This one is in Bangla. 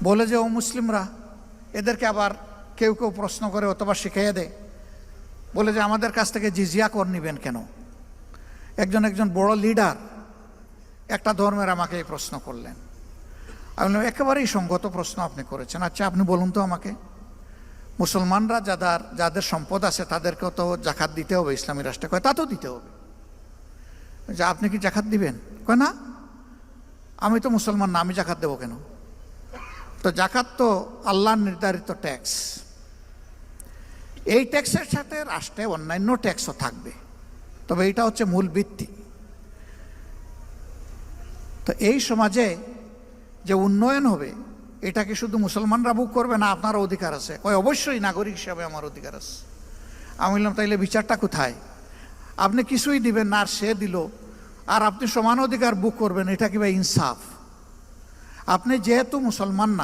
বলে যে ও মুসলিমরা, এদেরকে আবার কেউ কেউ প্রশ্ন করে অথবা শিখিয়ে দেয়, বলে যে আমাদের কাছ থেকে জিজিয়া কর নিবেন কেন? একজন বড় লিডার একটা ধর্মের আমাকে এই প্রশ্ন করলেন। আমি বললাম একেবারেই সঙ্গত প্রশ্ন আপনি করেছেন। আচ্ছা আপনি বলুন তো আমাকে, মুসলমানরা যাদের সম্পদ আছে তাদেরকেও তো জাকাত দিতে হবে ইসলামী রাষ্ট্রে। কয় তা তো দিতে হবে। যে আপনি কি জাকাত দিবেন? কয় না, আমি তো মুসলমান না, আমি জাকাত দেবো কেন? তো জাকাত তো আল্লাহর নির্ধারিত ট্যাক্স। এই ট্যাক্সের সাথে রাষ্ট্রে অন্যান্য ট্যাক্সও থাকবে, তবে এটা হচ্ছে মূল ভিত্তি। তো এই সমাজে যে উন্নয়ন হবে এটা কি শুধু মুসলমানরা বুক করবে না আপনারও অধিকার আছে? কয় অবশ্যই, নাগরিক হিসাবে আমার অধিকার আছে। আমি বললাম তাইলে বিচারটা কোথায়? আপনি কিছুই দিবেন না আর সে দিল, আর আপনি সমান অধিকার বুক করবেন, এটা কি ভাই ইনসাফ? আপনি যেহেতু মুসলমান না,